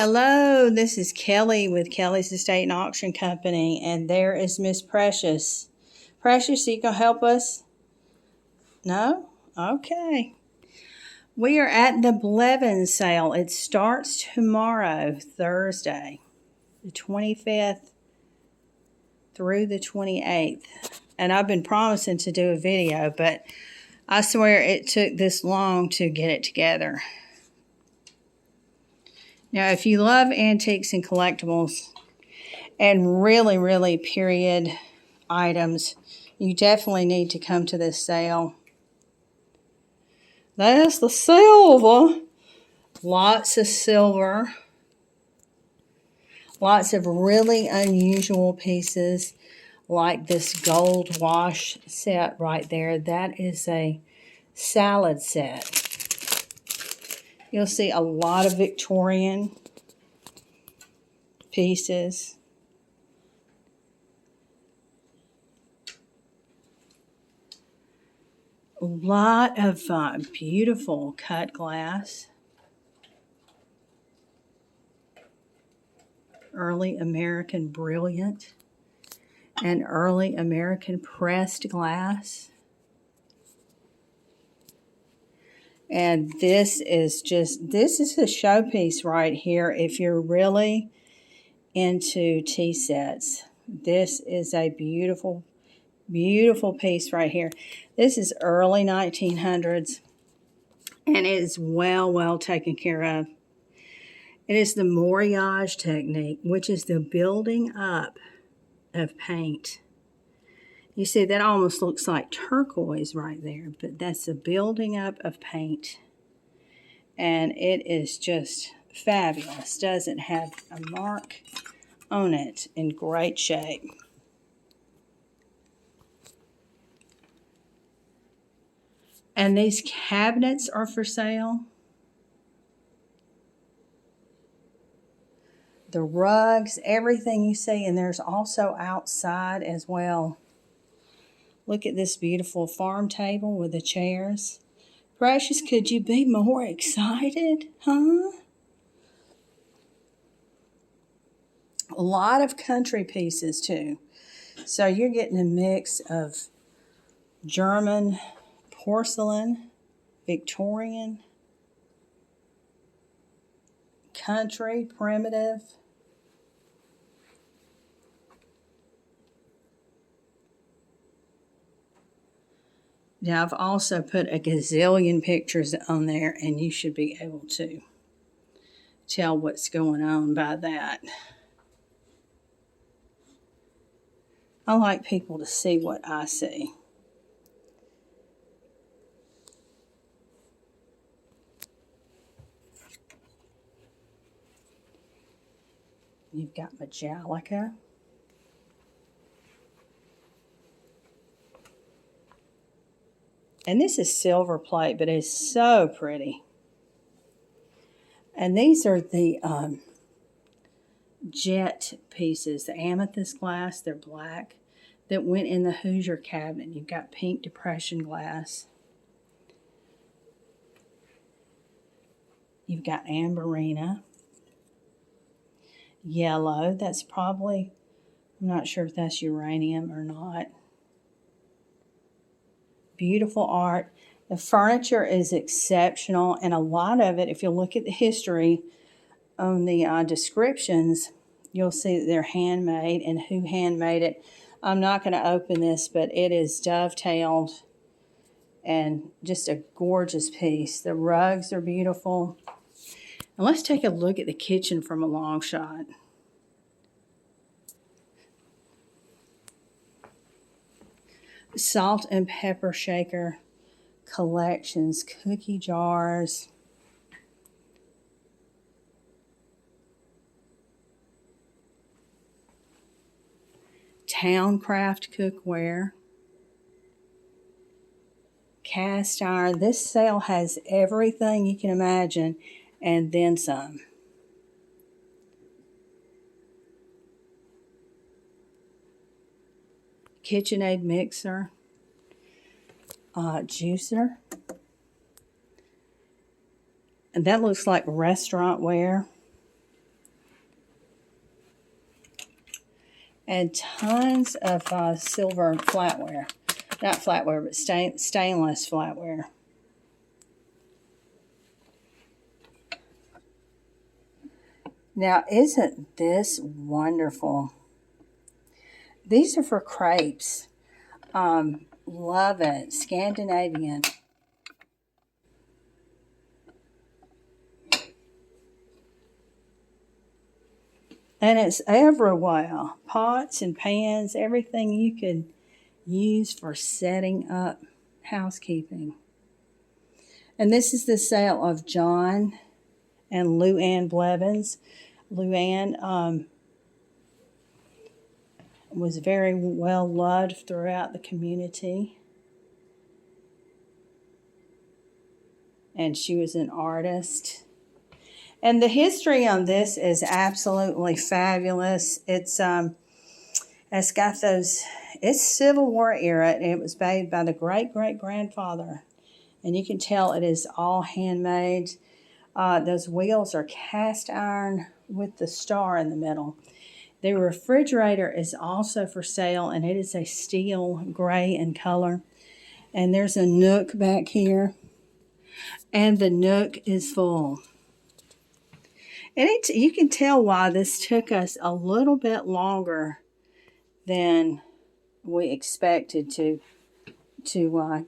Hello, this is Kelly with Kelly's Estate and Auction Company, and there is Miss Precious. Precious, you gonna help us? No? Okay. We are at the Blevins sale. It starts tomorrow, Thursday, the 25th through the 28th. And I've been promising to do a video, but I swear it took this long to get it together. Now, if you love antiques and collectibles and really period items, you definitely need to come to this sale. That's the silver. Lots of silver. Lots of really unusual pieces like this gold wash set right there. That is a salad set. You'll see a lot of Victorian pieces. A lot of beautiful cut glass. Early American Brilliant and early American pressed glass. And this is a showpiece right here if you're really into tea sets. This is a beautiful piece right here. This is early 1900s and it is well taken care of. It is the Moriage technique, which is the building up of paint. You see, that almost looks like turquoise right there, but that's the building up of paint. And it is just fabulous. Doesn't have a mark on it. In great shape. And these cabinets are for sale. The rugs, everything you see, and there's also outside as well. Look at this beautiful farm table with the chairs. Precious, could you be more excited, huh? A lot of country pieces too. So you're getting a mix of German, porcelain, Victorian, country, primitive. Now, I've also put a gazillion pictures on there, and you should be able to tell what's going on by that. I like people to see what I see. You've got Majolica. And this is silver plate, but it's so pretty. And these are the jet pieces, the amethyst glass, they're black, that went in the Hoosier cabinet. You've got pink depression glass. You've got amberina. Yellow, that's probably, I'm not sure if that's uranium or not. Beautiful art. The furniture is exceptional, and a lot of it, if you look at the history on the descriptions, you'll see that they're handmade and who handmade it. I'm not going to open this, but it is dovetailed and just a gorgeous piece. The rugs are beautiful. And let's take a look at the kitchen from a long shot. Salt and pepper shaker collections, cookie jars. Towncraft cookware. Cast iron. This sale has everything you can imagine and then some. KitchenAid mixer, juicer, and that looks like restaurant ware. And tons of silver flatware. Not flatware, but stainless flatware. Now, isn't this wonderful? These are for crepes. Love it. Scandinavian. And it's everywhere. Pots and pans, everything you could use for setting up housekeeping. And this is the sale of John and Lou Ann Blevins. Lou Ann was very well loved throughout the community. And she was an artist. And the history on this is absolutely fabulous. It's got those, it's Civil War era, and it was made by the great-great-grandfather. And you can tell it is all handmade. Those wheels are cast iron with the star in the middle. The refrigerator is also for sale, and it is a steel gray in color. And there's a nook back here, and the nook is full. And you can tell why this took us a little bit longer than we expected to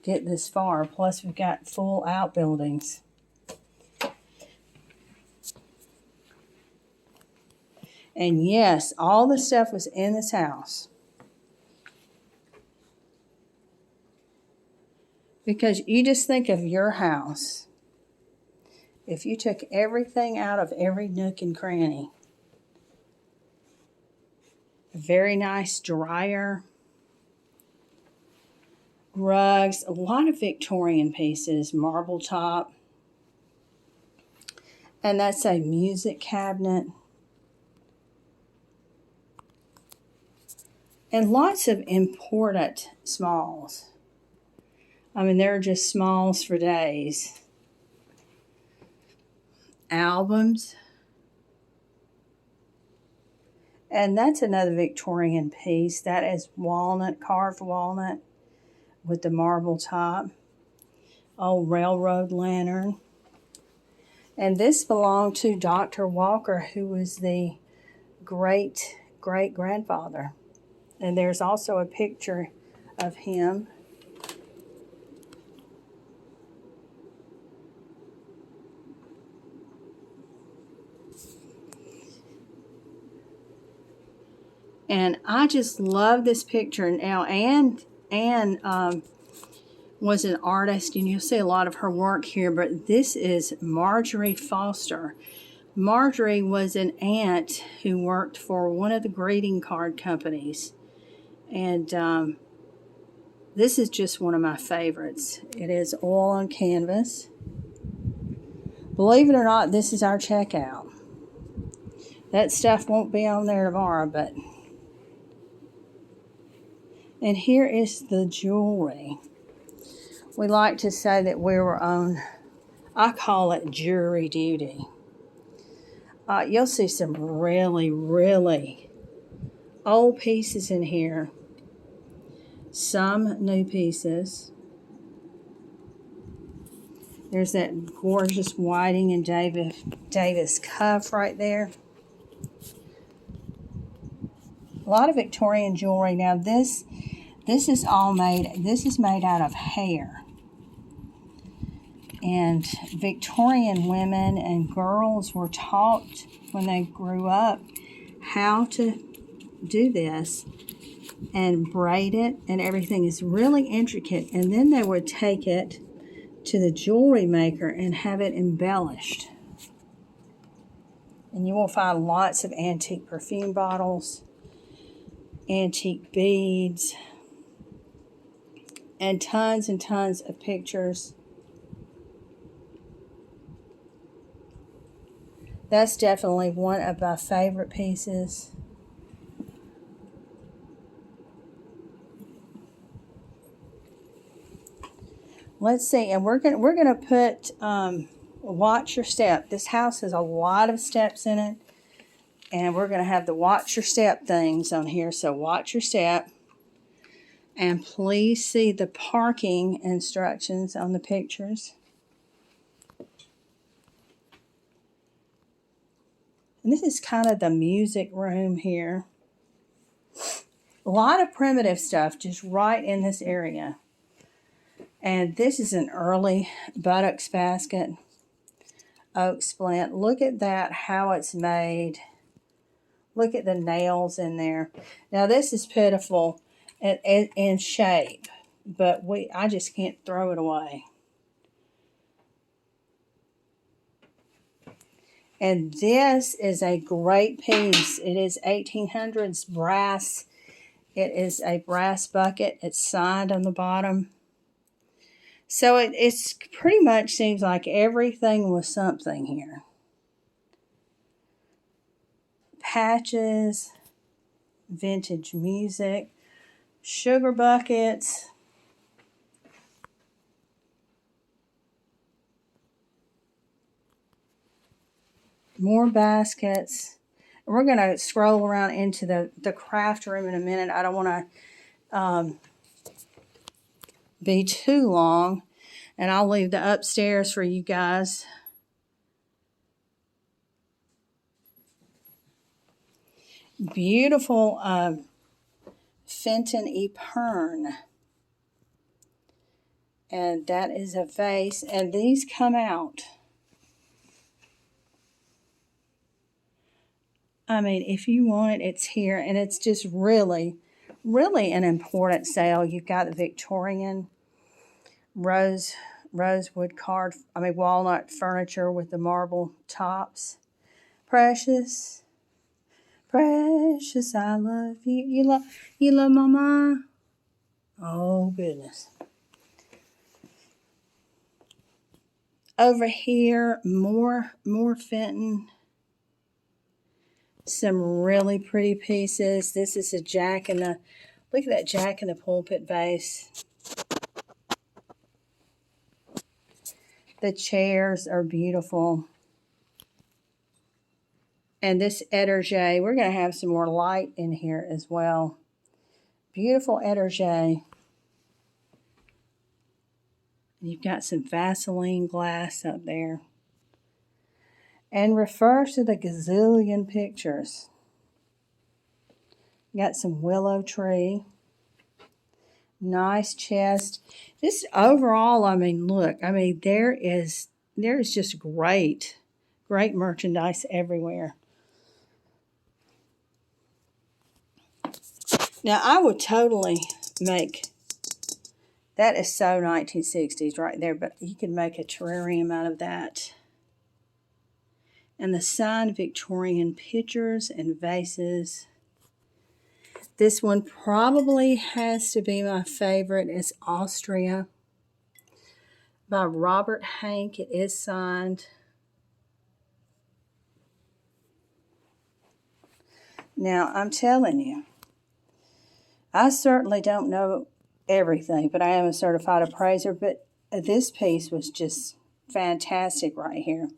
get this far. Plus, we've got full outbuildings. And yes, all the stuff was in this house. Because you just think of your house. If you took everything out of every nook and cranny. A very nice dryer. Rugs. A lot of Victorian pieces. Marble top. And that's a music cabinet. And lots of important smalls. I mean, they're just smalls for days. Albums. And that's another Victorian piece. That is walnut, carved walnut with the marble top. Old railroad lantern. And this belonged to Dr. Walker, who was the great-great-grandfather. And there's also a picture of him. And I just love this picture. Now, Anne was an artist, and you'll see a lot of her work here, but this is Marjorie Foster. Marjorie was an aunt who worked for one of the greeting card companies. And this is just one of my favorites. It is oil on canvas. Believe it or not, this is our checkout. That stuff won't be on there tomorrow, but... And here is the jewelry. We like to say that we were on, I call it jury duty. You'll see some really, really old pieces in here. Some new pieces. There's that gorgeous Whiting and Davis cuff right there. A lot of Victorian jewelry. Now this is made out of hair. And Victorian women and girls were taught when they grew up how to do this and braid it, and everything is really intricate. And then they would take it to the jewelry maker and have it embellished. And you will find lots of antique perfume bottles, antique beads, and tons of pictures. That's definitely one of my favorite pieces. Let's see, and we're gonna put watch your step. This house has a lot of steps in it, And we're going to have the watch your step things on here. So watch your step. And please see the parking instructions on the pictures. And this is kind of the music room here. A lot of primitive stuff just right in this area. And this is an early buttocks basket. Oak splint. Look at that, how it's made. Look at the nails in there. Now this is pitiful in shape, but I just can't throw it away. And this is a great piece. It is 1800s brass. It is a brass bucket. It's signed on the bottom. So it's pretty much seems like everything was something here. Patches, vintage music, sugar buckets. More baskets. We're going to scroll around into the craft room in a minute. I don't want to be too long, and I'll leave the upstairs for you guys. Beautiful Fenton Epergne. And that is a vase, and these come out. I mean, if you want it, it's here, and it's just really, really an important sale. You've got the Victorian rosewood walnut furniture with the marble tops. Precious, precious, I love you. You love Mama? Oh, goodness. Over here, more Fenton. Some really pretty pieces. This is a look at that Jack in the Pulpit vase. The chairs are beautiful. And this étagère, we're going to have some more light in here as well. Beautiful étagère. You've got some Vaseline glass up there. And refers to the gazillion pictures. Got some willow tree. Nice chest. Just overall, I mean, look. I mean, there is just great merchandise everywhere. Now, I would totally make, that is so 1960s right there, but you could make a terrarium out of that. And the signed Victorian pictures and vases. This one probably has to be my favorite. It's Austria by Robert Hank. It is signed. Now, I'm telling you, I certainly don't know everything, but I am a certified appraiser. But this piece was just fantastic right here.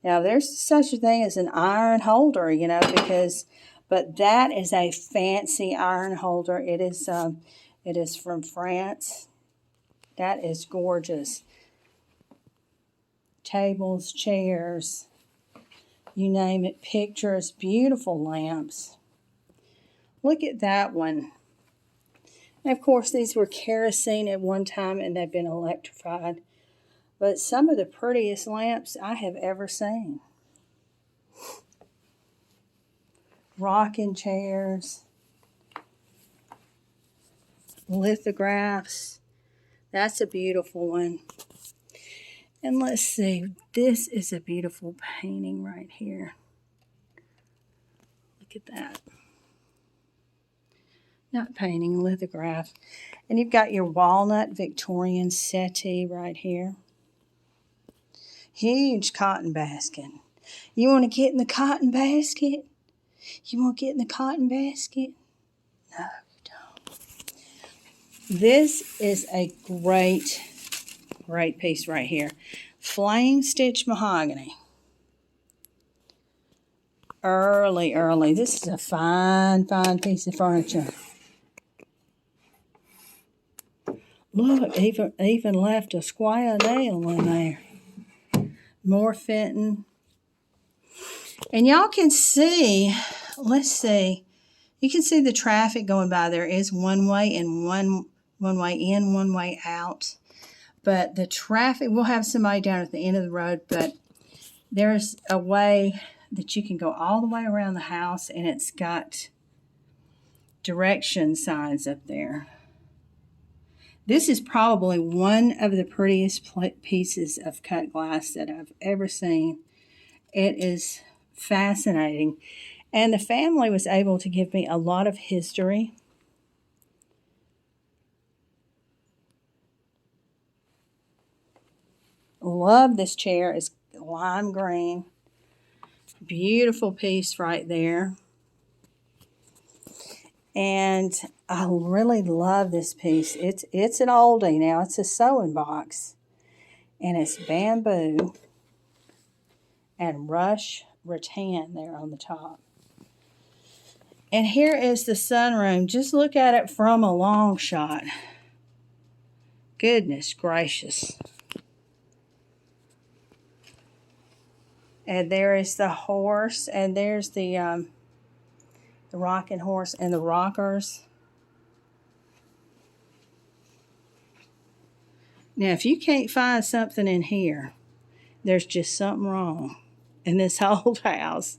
Now, there's such a thing as an iron holder, you know, but that is a fancy iron holder. It is from France. That is gorgeous. Tables, chairs, you name it, pictures, beautiful lamps. Look at that one. And of course, these were kerosene at one time, and they've been electrified. But some of the prettiest lamps I have ever seen. Rocking chairs. Lithographs. That's a beautiful one. And let's see. This is a beautiful painting right here. Look at that. Not painting, lithograph. And you've got your walnut Victorian settee right here. Huge cotton basket. You want to get in the cotton basket? You want to get in the cotton basket? No, you don't. This is a great piece right here. Flame stitch mahogany. early, early. This is a fine, fine piece of furniture. Look, even left a square nail in there. More fitting. And y'all can see, let's see, you can see the traffic going by. There is one way and one way in, one way out. But the traffic, we'll have somebody down at the end of the road, but there's a way that you can go all the way around the house, and it's got direction signs up there. This is probably one of the prettiest pieces of cut glass that I've ever seen. It is fascinating. And the family was able to give me a lot of history. Love this chair. It's lime green. Beautiful piece right there. And I really love this piece. It's an oldie now. It's a sewing box. And it's bamboo and rush rattan there on the top. And here is the sunroom. Just look at it from a long shot. Goodness gracious. And there is the horse, and there's the rocking horse and the rockers. Now, if you can't find something in here, there's just something wrong in this old house.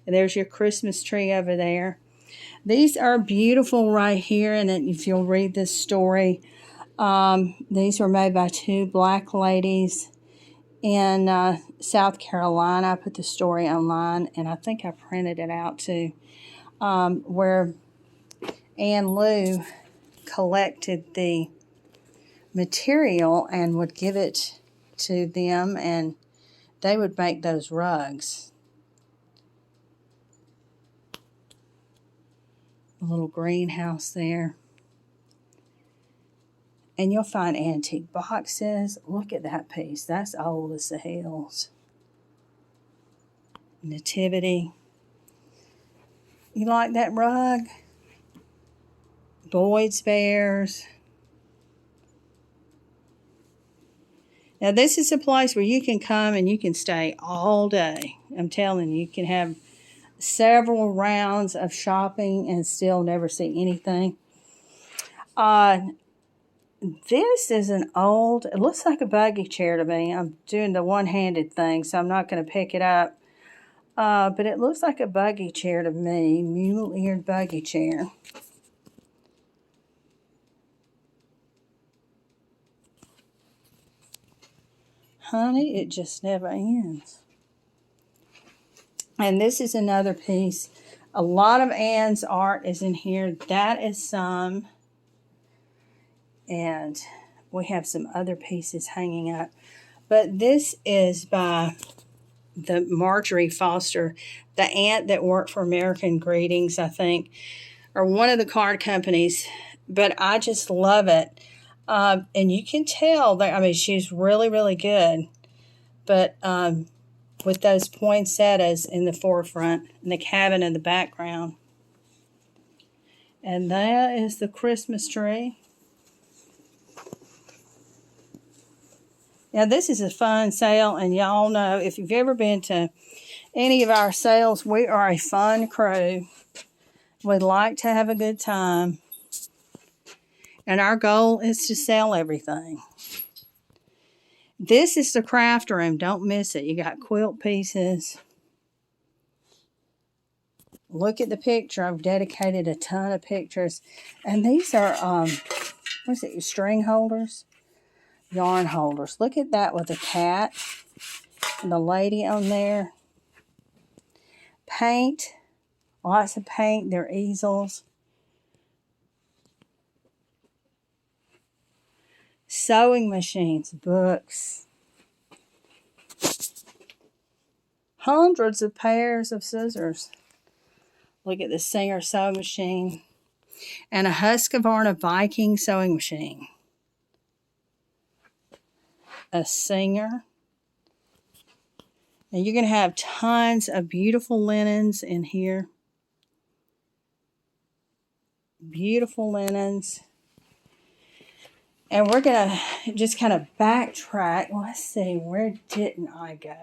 And there's your Christmas tree over there. These are beautiful right here, and if you'll read this story, these were made by two black ladies in South Carolina. I put the story online, and I think I printed it out too, where Ann Lou collected the material and would give it to them, and they would make those rugs. A little greenhouse there. And you'll find antique boxes. Look at that piece. That's old as the hills. Nativity. You like that rug? Boyd's Bears. Now this is a place where you can come and you can stay all day. I'm telling you, you can have several rounds of shopping and still never see anything. This is an old, it looks like a buggy chair to me. I'm doing the one-handed thing, so I'm not going to pick it up. But it looks like a buggy chair to me, mule-eared buggy chair. Honey, it just never ends. And this is another piece. A lot of Ann's art is in here. That is some. And we have some other pieces hanging up. But this is by the Marjorie Foster, the aunt that worked for American Greetings, I think, or one of the card companies. But I just love it. And you can tell that, I mean, she's really, really good. But with those poinsettias in the forefront and the cabin in the background. And that is the Christmas tree. Now, this is a fun sale, and y'all know, if you've ever been to any of our sales, we are a fun crew. We like to have a good time, and our goal is to sell everything. This is the craft room. Don't miss it. You got quilt pieces. Look at the picture. I've dedicated a ton of pictures, and these are, what's it, string holders? Yarn holders. Look at that with a cat and the lady on there. Paint. Lots of paint. They're easels. Sewing machines. Books. Hundreds of pairs of scissors. Look at the Singer sewing machine. And a Husqvarna Viking sewing machine. A Singer. And you're going to have tons of beautiful linens in here. Beautiful linens. And we're going to just kind of backtrack. Let's see, where didn't I go?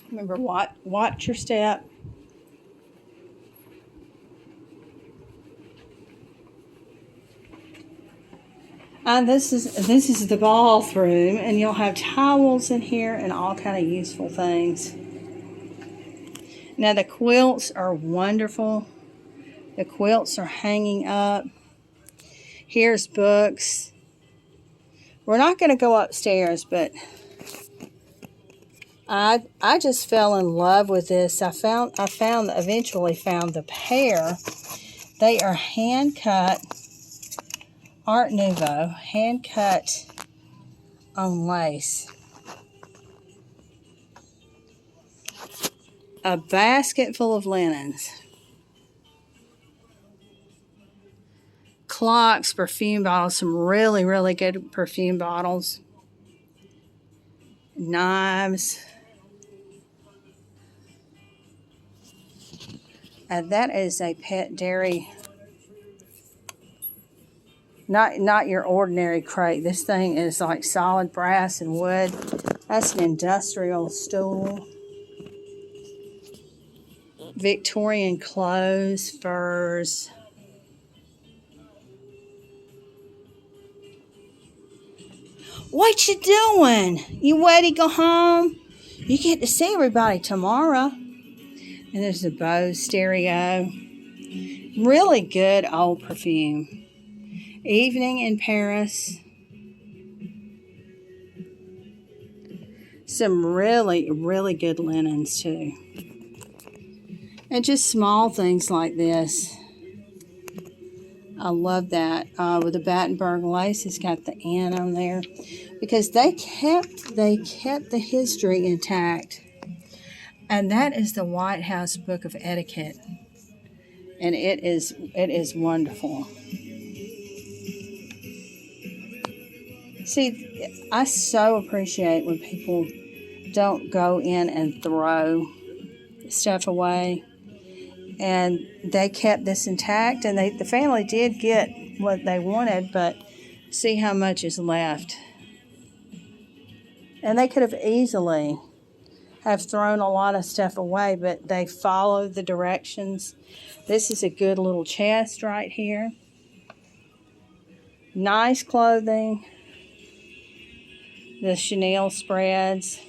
Remember, watch your step. And this is the bathroom, and you'll have towels in here and all kind of useful things. Now the quilts are wonderful. The quilts are hanging up. Here's books. We're not going to go upstairs, but I just fell in love with this. I eventually found the pair. They are hand cut, Art Nouveau, hand cut on lace. A basket full of linens. Clocks, perfume bottles, some really, really good perfume bottles. Knives. That is a pet dairy. Not your ordinary crate. This thing is like solid brass and wood. That's an industrial stool. Victorian clothes, furs. What you doing? You ready to go home? You get to see everybody tomorrow. And there's a Bose stereo. Really good old perfume. Evening in Paris. Some really, really good linens too. And just small things like this. I love that. With the Battenberg lace, it's got the N on there. Because they kept the history intact. And that is the White House Book of Etiquette. And it is wonderful. See, I so appreciate when people don't go in and throw stuff away. And they kept this intact, and the family did get what they wanted, but see how much is left. And they could have easily have thrown a lot of stuff away, but they followed the directions. This is a good little chest right here. Nice clothing. The chenille spreads.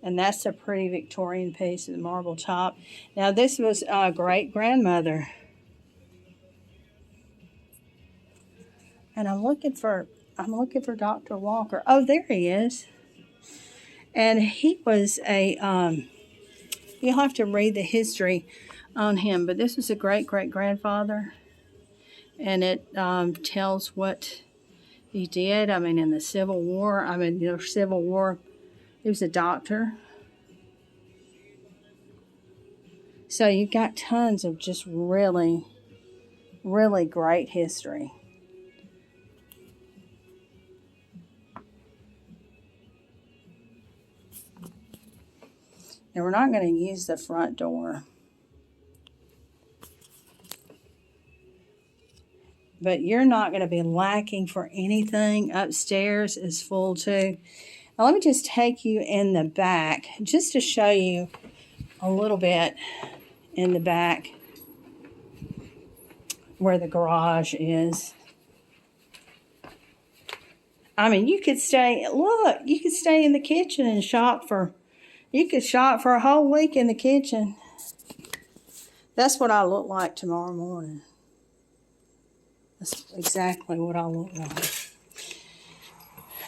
And that's a pretty Victorian piece with a marble top. Now this was a great-grandmother. And I'm looking for Dr. Walker. Oh, there he is. And he was you'll have to read the history on him, but this was a great-great-grandfather. And it tells what he did. I mean, in the Civil War. He was a doctor. So you've got tons of just really, really great history. And we're not going to use the front door. But you're not going to be lacking for anything. Upstairs is full too. Now let me just take you in the back just to show you a little bit in the back where the garage is. I mean, you could stay in the kitchen and you could shop for a whole week in the kitchen. That's what I look like tomorrow morning. That's exactly what I look like.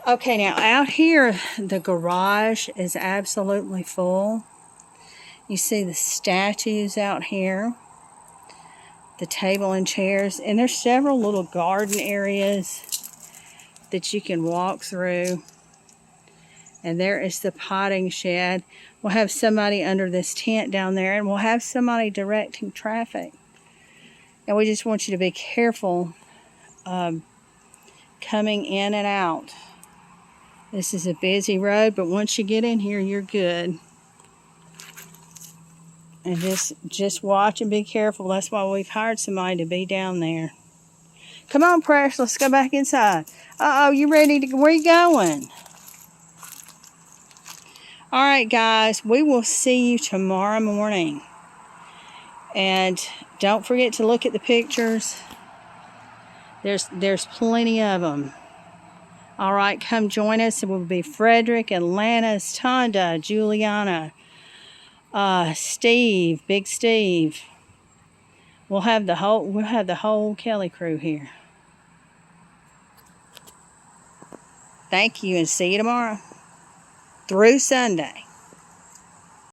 Okay, now out here, the garage is absolutely full. You see the statues out here, the table and chairs, and there's several little garden areas that you can walk through. And there is the potting shed. We'll have somebody under this tent down there, and we'll have somebody directing traffic. And we just want you to be careful coming in and out. This is a busy road, but once you get in here, you're good. And just watch and be careful. That's why we've hired somebody to be down there. Come on, Precious, let's go back inside. Uh-oh, you ready to, where you going? All right, guys, we will see you tomorrow morning. And don't forget to look at the pictures. There's plenty of them. All right, come join us. It will be Frederick, Atlantis, Tonda, Juliana, Steve, Big Steve. We'll have the whole Kelly crew here. Thank you, and see you tomorrow through Sunday.